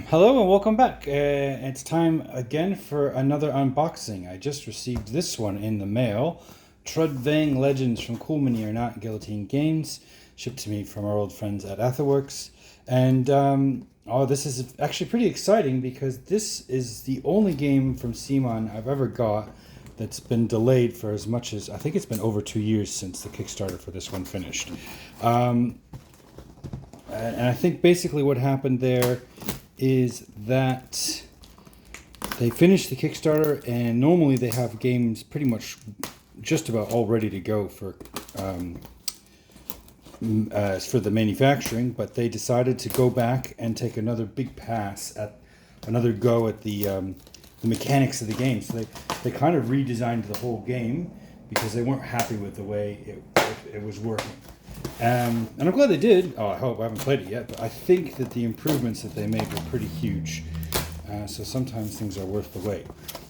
Hello and welcome back. It's time again for another unboxing. I just received this one in the mail. Trudvang Legends from CMON or Not Guillotine Games, shipped to me from our old friends at Atherworks. And this is actually pretty exciting because this is the only game from CMON I've ever got that's been delayed for as much as, I think it's been over 2 years since the Kickstarter for this one finished. And I think basically what happened there is that they finished the Kickstarter, and normally they have games pretty much just about all ready to go for the manufacturing, but they decided to go back and take another big pass at another go at the mechanics of the game. So they kind of redesigned the whole game because they weren't happy with the way it was working. And I'm glad they did. Oh, I hope. I haven't played it yet, but I think that the improvements that they made were pretty huge. So sometimes things are worth the wait.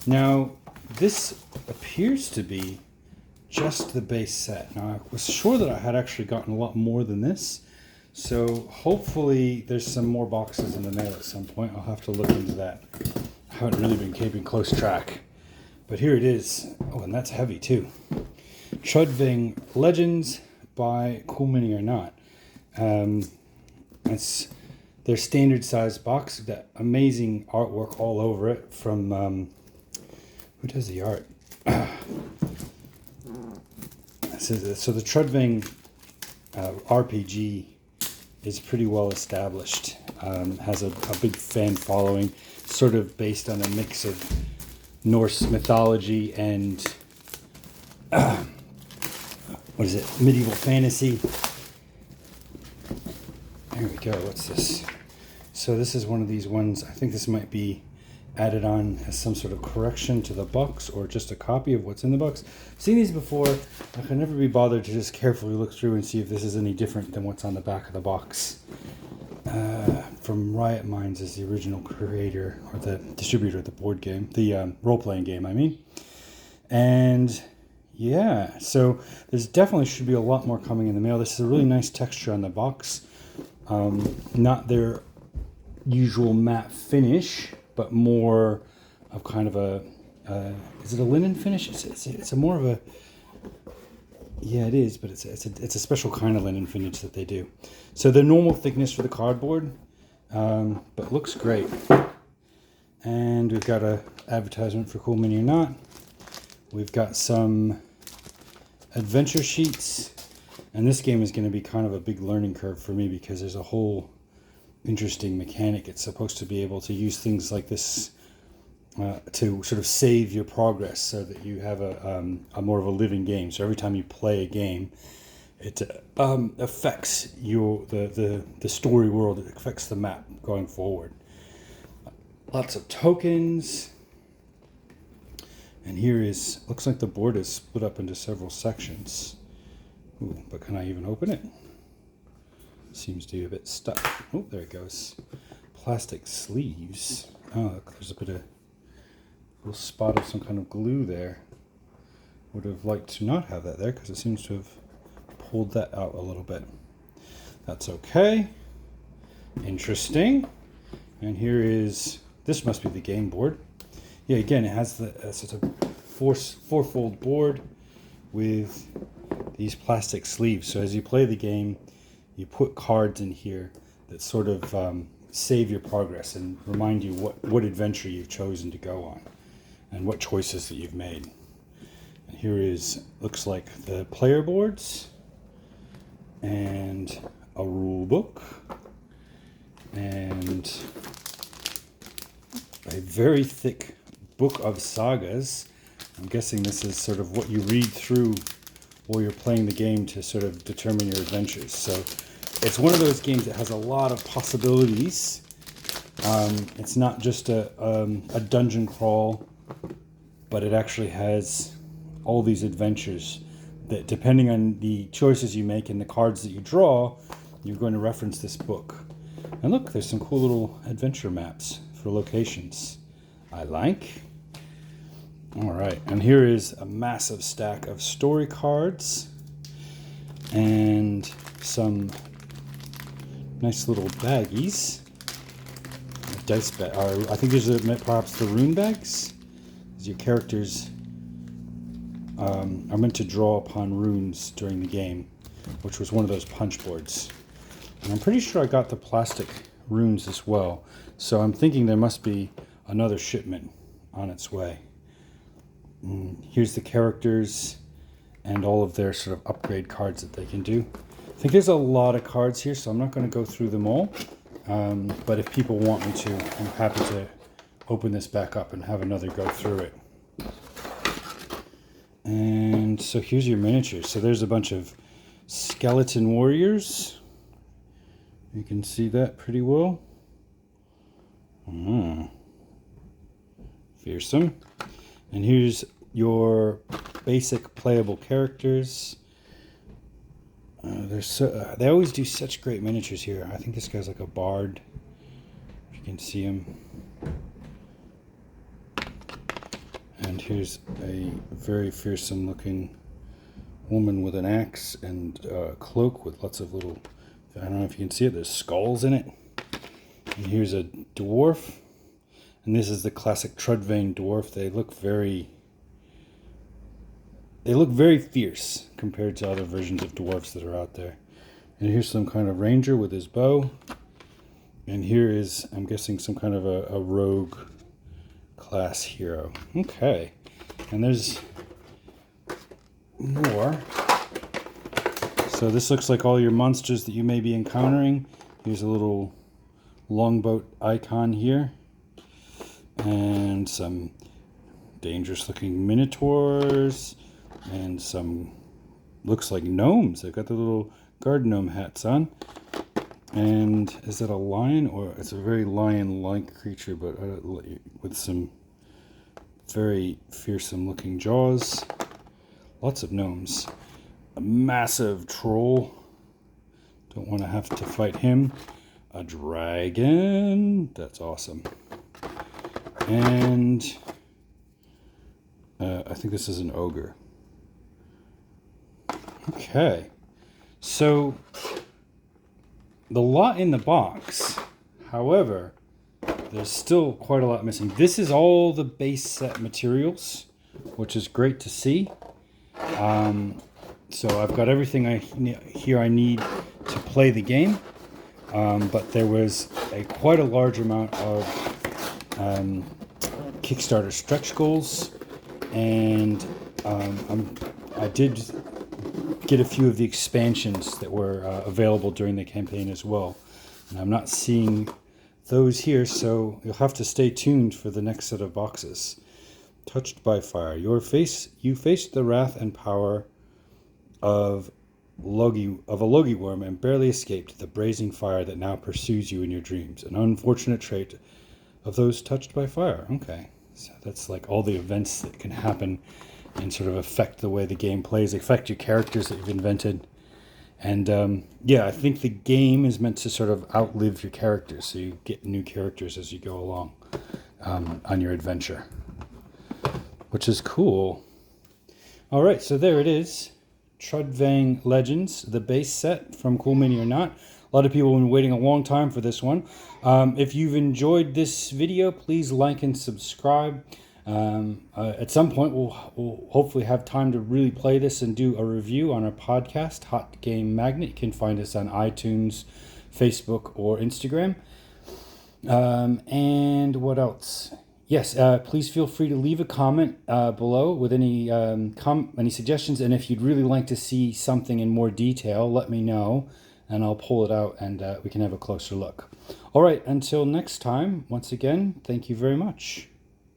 Now, this appears to be just the base set. Now, I was sure that I had actually gotten a lot more than this. So hopefully there's some more boxes in the mail at some point. I'll have to look into that. I haven't really been keeping close track. But here it is. Oh, and that's heavy too. Trudvang Legends by CMON or Not. It's their standard size box. That amazing artwork all over it from who does the art? So the Trudvang RPG is pretty well established. Has a big fan following, sort of based on a mix of Norse mythology and what is it? Medieval fantasy. There we go. What's this? So this is one of these ones. I think this might be added on as some sort of correction to the box or just a copy of what's in the box. I've seen these before. I can never be bothered to just carefully look through and see if this is any different than what's on the back of the box. From Riot Minds is the original creator or the distributor of the board game, the role-playing game, I mean. And yeah, so there's definitely should be a lot more coming in the mail. This is a really nice texture on the box. Not their usual matte finish, but more of kind of a, is it a linen finish? It's a more of a, yeah, it is, but it's a special kind of linen finish that they do. So the normal thickness for the cardboard, but looks great. And we've got a advertisement for CMON or Not. We've got some adventure sheets, and this game is going to be kind of a big learning curve for me because there's a whole interesting mechanic. It's supposed to be able to use things like this to sort of save your progress so that you have a more of a living game. So every time you play a game, it affects the story world. It affects the map going forward. Lots of tokens. And here is, looks like the board is split up into several sections. Ooh, but can I even open it? Seems to be a bit stuck. Oh, there it goes. Plastic sleeves. Oh, look, there's a bit of little spot of some kind of glue there. Would have liked to not have that there because it seems to have pulled that out a little bit. That's okay. Interesting. And here is, this must be the game board. Yeah, again, it has it's a four-fold board with these plastic sleeves. So as you play the game, you put cards in here that sort of save your progress and remind you what adventure you've chosen to go on and what choices that you've made. And here is, looks like the player boards and a rule book and a very thick book of sagas. I'm guessing this is sort of what you read through while you're playing the game to sort of determine your adventures. So it's one of those games that has a lot of possibilities. It's not just a dungeon crawl, but it actually has all these adventures that, depending on the choices you make and the cards that you draw, you're going to reference this book. And look, there's some cool little adventure maps for locations I like. All right, and here is a massive stack of story cards and some nice little baggies. dice bag, or I think these are perhaps the rune bags. As your characters are meant to draw upon runes during the game, which was one of those punch boards. And I'm pretty sure I got the plastic runes as well. So I'm thinking there must be another shipment on its way. Here's the characters and all of their sort of upgrade cards that they can do. I think there's a lot of cards here, so I'm not going to go through them all. But if people want me to, I'm happy to open this back up and have another go through it. And so here's your miniatures. So there's a bunch of skeleton warriors. You can see that pretty well. Fearsome. And here's your basic playable characters. They always do such great miniatures here. I think this guy's like a bard, if you can see him. And here's a very fearsome looking woman with an axe and a cloak with lots of little, I don't know if you can see it, there's skulls in it. And here's a dwarf. And this is the classic Trudvang dwarf. They look very fierce compared to other versions of dwarves that are out there. And here's some kind of ranger with his bow. And here is, I'm guessing, some kind of a rogue class hero. Okay. And there's more. So this looks like all your monsters that you may be encountering. Here's a little longboat icon here. And some dangerous looking minotaurs. And some, looks like gnomes. They've got the little guard gnome hats on. And is that a lion? Or it's a very lion-like creature, but with some very fearsome looking jaws. Lots of gnomes. A massive troll. Don't want to have to fight him. A dragon. That's awesome. And I think this is an ogre. Okay, so the lot in the box, however, there's still quite a lot missing. This is all the base set materials, which is great to see. So I've got everything I need to play the game, but there was quite a large amount of Kickstarter stretch goals, and I did get a few of the expansions that were available during the campaign as well. And I'm not seeing those here, so you'll have to stay tuned for the next set of boxes. Touched by fire. You faced the wrath and power of a Logi worm and barely escaped the blazing fire that now pursues you in your dreams. An unfortunate trait of those touched by fire. Okay, so that's like all the events that can happen and sort of affect the way the game plays, affect your characters that you've invented. And yeah, I think the game is meant to sort of outlive your characters, so you get new characters as you go along on your adventure, which is cool. All right, so there it is. Trudvang Legends, the base set from Cool Mini or Not. A lot of people have been waiting a long time for this one. If you've enjoyed this video, please like and subscribe. At some point, we'll hopefully have time to really play this and do a review on our podcast, Hot Game Magnet. You can find us on iTunes, Facebook, or Instagram. And what else? Yes, please feel free to leave a comment below with any suggestions. And if you'd really like to see something in more detail, let me know, and I'll pull it out and we can have a closer look. All right, until next time, once again, thank you very much.